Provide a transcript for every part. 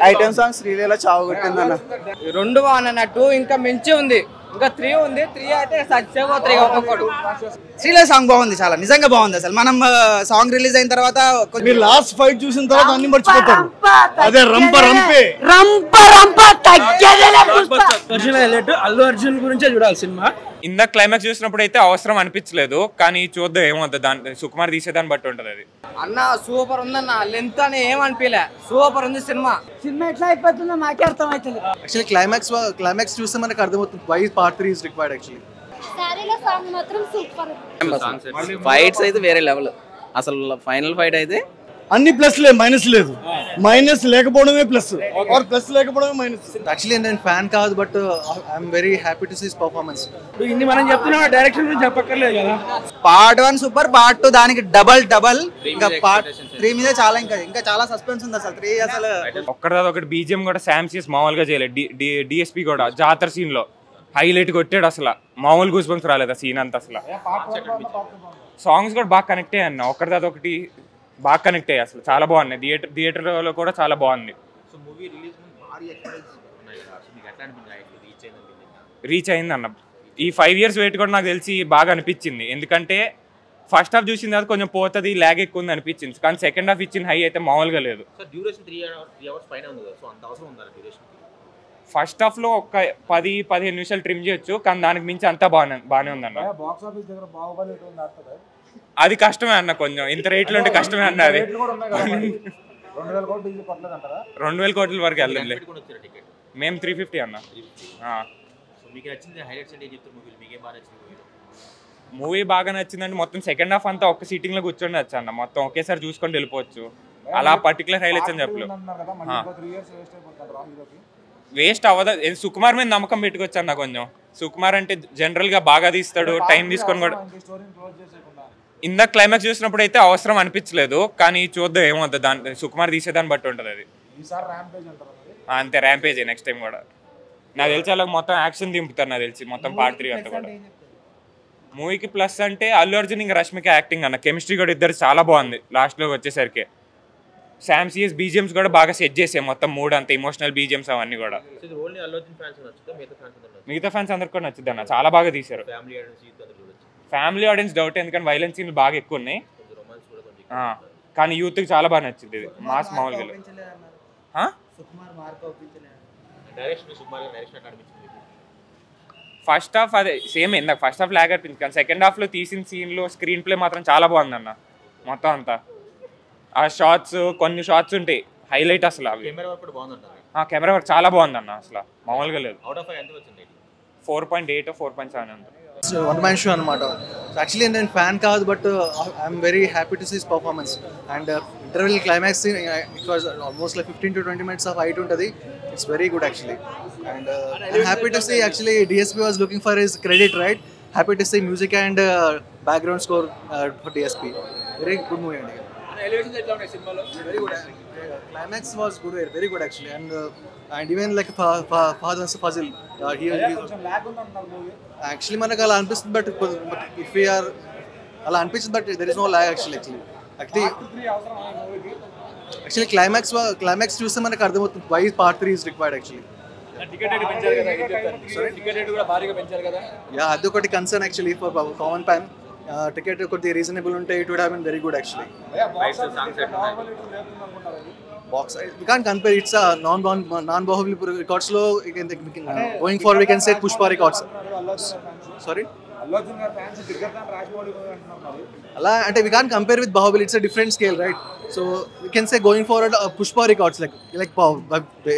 Item song Sreeleela చావుగొట్టిందన్న. 2 బాగున్నట్టు ఇంకా మించి ఉంది. ఇంకా 3 ఉంది. 3 అయితే సత్యవోత్రి ఒక్కొక్కడు. శ్రీలీల సాంగ్ బాగుంది, చాలా నిజంగా బాగుంది. అసలు మనం సాంగ్ రిలీజ్ అయిన తర్వాత మీరు లాస్ట్ ఫైట్ చూసిన తర్వాత అన్ని మర్చిపోతారు. అదే రంప రంపే అల్లు అర్జున్ గురించే చూడాలి సినిమా. ఇందా క్లైమాక్స్ చూసినప్పుడు అయితే అవసరం అనిపించలేదు, కానీ చూద్దాం ఏమవుతుంది. దాని సుకుమార్ తీసేదాన్ని బట్టి ఉంటుంది అది. అన్న సూపర్ ఉందన్న, లెంత్ అని ఏమనిపించలే, సూపర్ ఉంది సినిమా. ఎట్లా అయిపోతుందో నాకే అర్థం అవుతుంది. యాక్చువల్లీ క్లైమాక్స్ చూస్తే మనకు అర్థమవుతుంది why part 3 is required. Actually song మాత్రం సూపర్. ఫైట్స్ అయితే వేరే లెవెల్. అసలు ఫైనల్ ఫైట్ అయితే అన్ని ప్లస్ లే, మైనస్ లేదు. మైనస్ లేకపోవడమే ప్లస్, ఆర్ ప్లస్ లేకపోవడమే మైనస్. యాక్చువల్లీ నేను ఫ్యాన్ కాదు, but I'm very happy to see his performance. ఇన్ని మనం చెప్తున్నాం, డైరెక్షన్ గురించి చెప్పక్కర్లేదు కదా. పార్ట్ 1 సూపర్, పార్ట్ 2 దానికి డబల్. ఇంకా పార్ట్ 3 మీద చాలా ఇంకా చాలా సస్పెన్స్ ఉంది. అసలు 3 అసలు ఒకటి బీజిఎం కూడా శామ్సీస్ మామూలుగా చేయలేదు. డిఎస్పీ కూడా జాతర సీన్ లో హైలైట్ కొట్టాడు. అసలు మామూలు గూస్ బంప్స్ రాలేదు ఆ సీన్ అంతా. అసలు సాంగ్స్ కూడా బాగా కనెక్ట్ అయ్యాయి అన్న. ఒకటి బాగా కనెక్ట్ అయ్యాయి. అసలు చాలా బాగున్నాయి. థియేటర్లో కూడా చాలా బాగుంది. రీచ్ అయింది అన్న. ఈ 5 years వెయిట్ కూడా నాకు తెలిసి బాగా అనిపించింది. ఎందుకంటే ఫస్ట్ హాఫ్ చూసిన తర్వాత కొంచెం పోతుంది, ల్యాగ్ ఎక్కువ ఉంది అనిపించింది. కానీ సెకండ్ హాఫ్ ఇచ్చిన హై అయితే మామూలుగా లేదు. ఫస్ట్ హాఫ్ లో ఒక 10-15 నిమిషాలు ట్రిమ్ చేయొచ్చు, కానీ దానికి మించి అంతా బాగానే ఉందన్న. అది కష్టమే అన్న, కొంచెం ఇంత రేట్లు ఉంటే కష్టమే అన్న. అది 2000 కోట్ల వరకు వెళ్ళండి. మేము 350 అన్న. మూవీ బాగా నచ్చిందంటే మొత్తం సెకండ్ హాఫ్ అంతా ఒక్క సీటింగ్ లో కూర్చొని వచ్చు అన్న. మొత్తం ఒకేసారి చూసుకొని వెళ్ళిపోవచ్చు. అలా పర్టికులర్ హైలైట్స్ అని చెప్పలేదు. వేస్ట్ అవ్వదు. సుకుమార్ మీద నమ్మకం పెట్టుకోవచ్చు అన్న. కొంచెం సుకుమార్ అంటే జనరల్ గా బాగా తీస్తాడు, టైం తీసుకొని కూడా. ఇందా క్లైమాక్స్ చూసినప్పుడు అయితే అవసరం అనిపించలేదు, కానీ చూద్దాం ఏమవుతుంది. దాని సుకుమార్ తీసేదాన్ని బట్టి ఉంటుంది అది. అంతే, ర్యాంపేజ్ నెక్స్ట్ టైం కూడా. నాకు తెలిసి అలా మొత్తం యాక్షన్ దింపుతారు నాకు తెలిసి మొత్తం పార్ట్ 3 అంతా కూడా. మూవీకి ప్లస్ అంటే అల్లు అర్జున్ ఇంకా రష్మిక యాక్టింగ్ అన్న. కెమిస్ట్రీ కూడా ఇద్దరు చాలా బాగుంది. లాస్ట్లోకి వచ్చేసరికి శామ్సీఎస్ బీజిఎమ్స్ కూడా బాగా సెట్ చేసాయి. మొత్తం మూడు అంత ఇమోషనల్ బీజిఎమ్స్ అవన్నీ కూడా. మిగతా ఫ్యాన్స్ అందరికి కూడా నచ్చుద్ది అన్న. చాలా బాగా తీశారు. ఫ్యామిలీ ఆడియన్స్ డౌట్, ఎందుకంటే వైలెన్స్ సీన్లు బాగా ఎక్కువ ఉన్నాయి. కానీ యూత్కి చాలా బాగా నచ్చింది ఇది. మాస్ మామూలుగా ఫస్ట్ హాఫ్ అదే సేమ్ ఇందాక ఫస్ట్ హాఫ్ లాగ్ అనిపించింది, కానీ సెకండ్ హాఫ్లో తీసిన సీన్లో స్క్రీన్ ప్లే మాత్రం చాలా బాగుందన్న. మొత్తం అంతా ఆ షార్ట్స్, కొన్ని షార్ట్స్ ఉంటాయి హైలైట్ అసలు. అవి కెమెరా వర్క్ చాలా బాగుందన్న. అసలు మామూలుగా లేదు. 4.8 4.7 ఉంది. వన్ మ్యాన్ షో అనమాట. యాక్చువల్లీ నేను ఫ్యాన్ కాదు, but I'm very happy to see his performance. And interval climax it was almost like 15 to 20 minutes of height ఉంటుంది. It's very good actually. And I'm happy to see actually DSP was looking for his credit, right? Happy to see music and background score for DSP. Very good movie అండి. Very good. Climax was good, very good actually, and even like Father Fazil, he actually మనకు అలా అనిపిస్తుంది, but if we are అలా అనిపిస్తుంది, but there is no lag actually. Climax చూస్తే మనకు అర్థమవుతుంది why part 3 is required actually. Ticket rate కూడా భారీగా పెంచారు కదా. యా, అది ఒకటి concern actually for common man. Ticket కొద్దిగా రీజనబుల్ ఉంటే it would have been very good actually. Box we can't compare. It's a non-Bahubali records లో going forward we can say Pushpa records. Sorry, అలా అంటే we can't compare with Bahubali. It's a different scale, right? So we can say going forward Pushpa records, like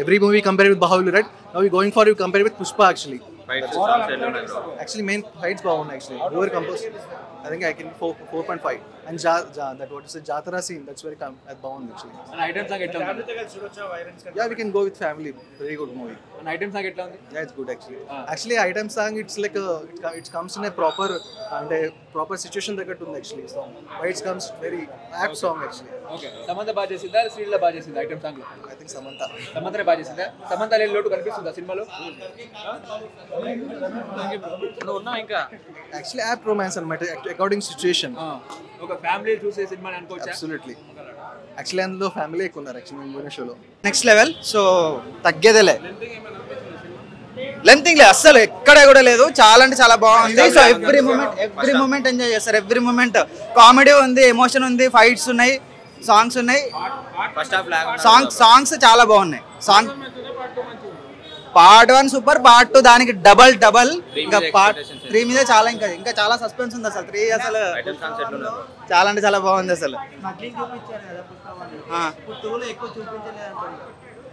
every movie compare with Bahubali, right? Now we going forward, we compare with Pushpa actually. Actually main fights బాగున్నాయి actually. Over composed, I think I can 4.5. And that what is the Jatara scene, that's very బాగుంది actually. And item song ఎట్లా ఉంది? Yeah, we can go with family. Very good movie. And item song ఎట్లా ఉంది? Yeah, it's good actually. Actually item song, it's like it comes in a proper situation దగ్గర ఉంది actually. So it comes very apt song actually. Okay, Samantha బాగా చేసిందా, శ్రీలీల బాగా చేసిందా item song లో? I think సమంతనే బాగా చేసిందా? సమంత లేని లోటు కనిపిస్తుందా సినిమాలో? నువ్వు ఉన్నావు ఇంకా. Actually apt romance అన్నమాట, according situation. ఒక ఫ్యామిలీ చూసే సినిమా అనుకోవచ్చా? అబ్సల్యూట్లీ. యాక్చువల్లీ అందులో ఫ్యామిలీ ఎక్కువ ఉన్నారు యాక్చువల్లీ షోలో. Next level. సో తగ్గేదేలే, లెంతింగ్ లేదు అస్సలు, ఎక్కడ కూడా లేదు. చాలా అంటే చాలా బాగుంది. సో ఎవ్రీ మూమెంట్ ఎంజాయ్ చేస్తారు. ఎవ్రీ మూమెంట్ కామెడీ ఉంది, ఎమోషన్ ఉంది, ఫైట్స్ ఉన్నాయి, సాంగ్స్ ఉన్నాయి. సాంగ్స్ చాలా బాగున్నాయి. పార్ట్ 1 సూపర్, పార్ట్ 2 దానికి డబల్. ఇంకా పార్ట్ 3 మీద చాలా ఇంకా చాలా సస్పెన్స్ ఉంది అసలు. 3 అసలు చాలా అంటే చాలా బాగుంది అసలు.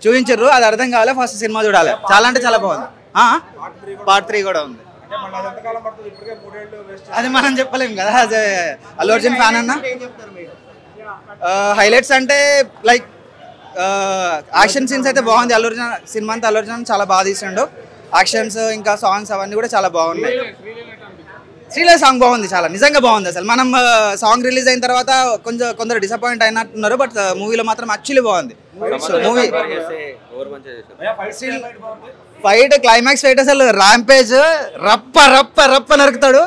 చూపించారు, అది అర్థం కావాలి. ఫస్ట్ సినిమా చూడాలి. చాలా అంటే చాలా బాగుంది. పార్ట్ 3 కూడా ఉంది. అది మనం చెప్పలేం కదా, అదే అల్లు అర్జున్ ఫ్యాన్ అన్న. హైలైట్స్ అంటే లైక్ యాక్షన్ సీన్స్ అయితే బాగుంది. అల్లు అర్జున్ సినిమా అంతా అల్లు అర్జున్ చాలా బాగా తీసిండు. యాక్షన్స్ ఇంకా సాంగ్స్ అవన్నీ కూడా చాలా బాగున్నాయి. శ్రీలీల సాంగ్ బాగుంది, చాలా నిజంగా బాగుంది అసలు. మనం సాంగ్ రిలీజ్ అయిన తర్వాత కొందరు డిసప్పాయింట్ అయినట్టున్నారు, బట్ మూవీలో మాత్రం యాక్చువల్లీ బాగుంది. So movie fight, climax fight అసలు ర్యాంపేజ్, రప్ప నరుకుతాడు,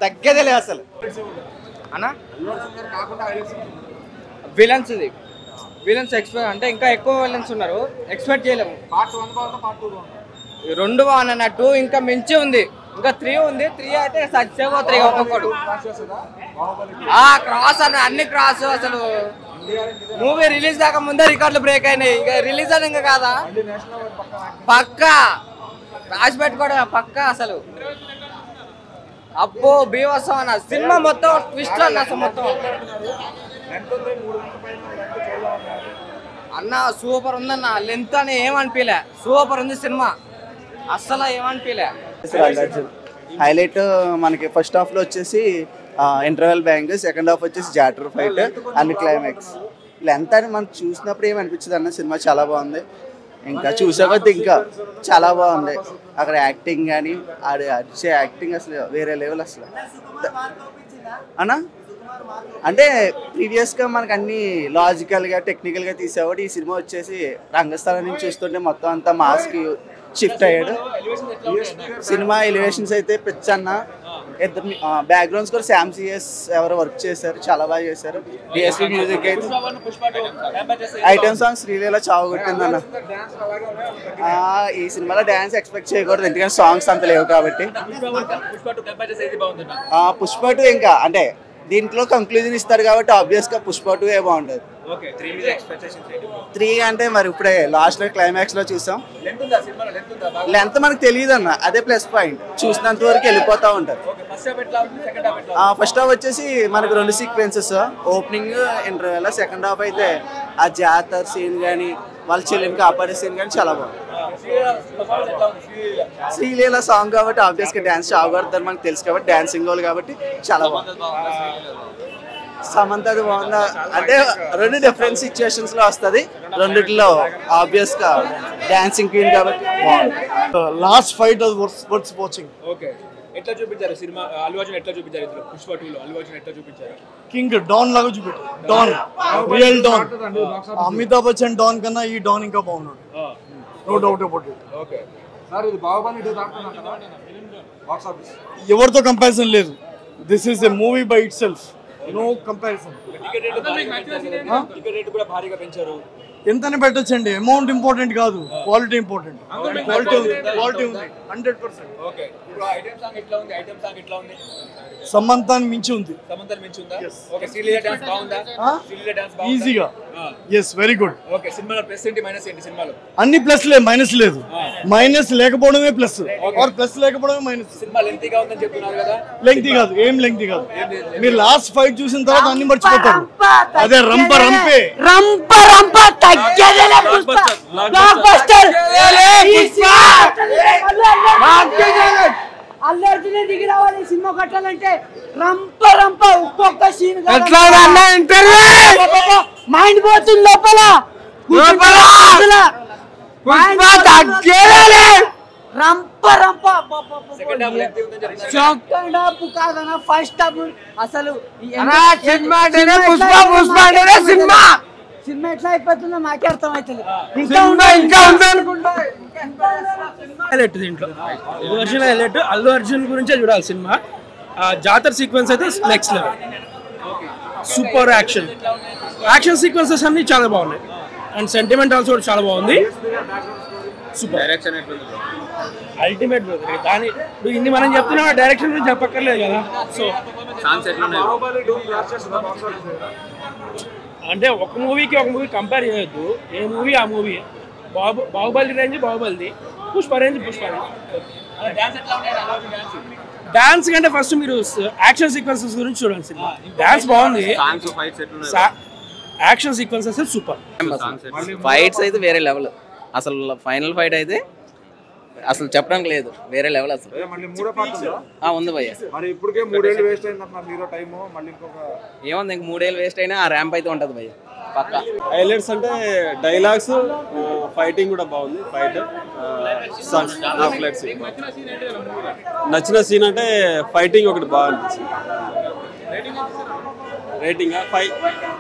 తగ్గేదే లేదు అసలు. అన్న విలన్స్ ఎక్స్పెక్ట్ అంటే ఇంకా ఎక్కువ విలన్స్ ఉన్నారు, ఎక్స్పెక్ట్ చేయలేము. రెండు బాగున్నా 2 ఇంకా మించి ఉంది, ఇంకా 3 ఉంది. 3 అయితే సత్యగోత్రి ఒక్కొక్కడు క్రాస్ అన్న, అన్ని క్రాస్. అసలు మూవీ రిలీజ్ దాకా ముందే రికార్డులు బ్రేక్ అయినాయి. ఇక రిలీజ్ అని ఇంకా కాదా, పక్కా రాసి పెట్టుకోవడం పక్కా. అసలు అబ్బో బీవత్సం అన్న, సినిమా మొత్తం ట్విస్ట్ అన్న. అసలు మొత్తం అన్న సూపర్ ఉందన్న. లెంత్ అని ఏమనిపించలే, సూపర్ ఉంది సినిమా, అస్సలు ఏమనిపించలే. హైలైట్ మనకి ఫస్ట్ హాఫ్ లో వచ్చేసి ఇంటర్వెల్ బ్యాంక్, సెకండ్ హాఫ్ వచ్చేసి జాటర్ ఫైట్ అండ్ క్లైమాక్స్. లెంత్ అని మనం చూసినప్పుడు ఏమనిపించదు అన్న, సినిమా చాలా బాగుంది. ఇంకా చూసే కొద్ది ఇంకా చాలా బాగుంది. అక్కడ యాక్టింగ్ కానీ అడిచే యాక్టింగ్ అసలు వేరే లెవెల్ అసలు అన్న. అంటే ప్రీవియస్గా మనకు అన్ని లాజికల్గా టెక్నికల్గా తీసేవాడు. ఈ సినిమా వచ్చేసి రంగస్థలం నుంచి చూస్తుంటే మొత్తం అంతా మాస్కి షిఫ్ట్ అయ్యాడు. సినిమా ఎలివేషన్స్ అయితే పిచ్చన్న. ఇద్దరు బ్యాక్గ్రౌండ్స్ కూడా శామ్ సిఎస్ ఎవరు వర్క్ చేశారు, చాలా బాగా చేశారు. డిఎస్పీ మ్యూజిక్ అయితే ఐటమ్ సాంగ్ శ్రీలీల చావగొట్టిందన్న. ఈ సినిమాలో డ్యాన్స్ ఎక్స్పెక్ట్ చేయకూడదు, ఎందుకంటే సాంగ్స్ అంత లేవు కాబట్టి. పుష్ప 2 ఇంకా అంటే దీంట్లో కంక్లూజన్ ఇస్తారు కాబట్టి ఆబ్వియస్ గా పుష్ప 2 బాగుంటుంది. 3 అంటే మరి ఇప్పుడే లాస్ట్ లో క్లైమాక్స్ లో చూసాం. లెంత్ మనకు తెలియదు అన్న, అదే ప్లస్ పాయింట్. చూసినంత వరకు వెళ్ళిపోతా ఉంటారు. ఫస్ట్ హాఫ్ వచ్చేసి మనకు 2 sequences, opening interval. Second half అయితే ఆ జాతర సీన్ కానీ వాళ్ళ చెల్లిని కాపాడే సీన్ కానీ చాలా బాగుంది. శ్రీలీల సాంగ్ కాబట్టి ఆబ్వియస్ గా డాన్స్ చావగొడతారు మనకు తెలుసు కాబట్టి, డాన్సింగ్ వాళ్ళు కాబట్టి చాలా బాగుంది. సమంత బాగుందా అంటే 2 డిఫరెంట్ సిచ్యువేషన్స్ లో వస్తుంది. రెండిట్లో ఆబ్వియస్ గా డాన్సింగ్ క్వీన్ కాబట్టి last fight worth watching. Okay, ఎట్లా చూపించారు సినిమా? అల్లు అర్జున్ ఎట్లా చూపించారు ఇందులో? పుష్ప 2 లో అల్లు అర్జున్ ఎట్లా చూపించారు? కింగ్ డాన్ లాగా చూపెట్టారు. Don, real don. Amitabh Bachchan don కన్నా ఈ డాన్ ఇంకా బాగున్నాడు, no doubt about it. Okay sir, ఇది బాహుబలి 2 దాటుతున్నారు కదా బాక్స్ ఆఫీస్. ఎవరితో కంపారిజన్ లేదు. This is a movie by itself, no comparison. Ticket rate కూడా భారీగా పెంచారు. ఎంతనే పెట్టొచ్చండి, అమౌంట్ ఇంపార్టెంట్ కాదు, క్వాలిటీ ఇంపార్టెంట్. క్వాలిటీ ఉంది 100%. ఓకే, ఇప్పుడు ఐటమ్ సాంగ్ ఎట్లా ఉంది? ఐటమ్ సాంగ్ ఎట్లా ఉంది? సమంతాన్ని మించి ఉంది. సమంతాన్ని మించి ఉందా? ఓకే, శ్రీలీల డాన్స్ బాగుందా? శ్రీలీల డాన్స్ బాగుందా? ఈజీగా. yes, very good. ఓకే, సినిమాలో ప్లస్ ఏంటి మైనస్ ఏంటి? సినిమాలో అన్ని ప్లస్ లే, మైనస్ లేదు. మైనస్ లేకపోవడమే ప్లస్, ఆర్ ప్లస్ లేకపోవడమే మైనస్. సినిమా లెంతీగా ఉందని చెప్తున్నారు కదా? లెంగ్తీ కాదు, ఏం లెంగ్తీ కాదు. మీరు లాస్ట్ ఫైట్ చూసిన తర్వాత అన్ని మర్చిపోతారు. అదే రంపే తగ్గేదేలే పుష్ప బ్లాక్ బస్టర్. అల్లు అర్జున్ దిగి రావాలి సినిమా కట్టాలంటే. రంప ఒక్కొక్క సీన్ మైండ్ పోతుంది లోపల. రంప సెకండ్ హాఫ్ కాదన్నా, ఫస్ట్ హాఫ్ అసలు సినిమా ఎట్లా అయిపోతుందో నాకే అర్థం అవుతుంది. దీంట్లో అల్లు అర్జున్ గురించే చూడాలి సినిమా. జాతర సీక్వెన్స్ అయితే next level. Super action sequences అన్ని చాలా బాగున్నాయి అండ్ సెంటిమెంట్ ఆల్సో చాలా బాగుంది సూపర్ డైరెక్షన్ ఎట్లుంది అల్టిమేట్ దాని ఇన్ని మనం చెప్తున్నాం డైరెక్షన్ గురించి చెప్పక్కర్లేదు కదా సో సాంగ్స్ ఎట్లున్నాయి అంటే ఒక మూవీకి ఒక మూవీ కంపేర్ చేయొద్దు ఏ మూవీ ఆ మూవీ బాహుబలి రేంజ్ బాహుబలిది పుష్ప రేంజ్ డాన్స్ కంటే ఫస్ట్ మీరు యాక్షన్ సీక్వెన్సెస్ గురించి చూడండి సినిమా డాన్స్ బాగుంది యాక్షన్ సీక్వెన్సెస్ సూపర్ ఫైట్స్ అయితే వేరే లెవెల్ అసలు ఫైనల్ ఫైట్ అయితే అసలు చెప్పడానికి లేదు వేరే లెవెల్ అసలు ఉంది భయ్య ఏముంది ఇంక 3 ఏళ్ళు వేస్ట్ అయినా ఆ ర్యాంప్ అయితే ఉంటుంది భయ్య పక్కా హైలైట్స్ అంటే డైలాగ్స్ ఫైటింగ్ కూడా బాగుంది ఫైట్ నచ్చిన సీన్ అంటే ఫైటింగ్ ఒకటి బాగా అనిపించింది రేటింగ్ 5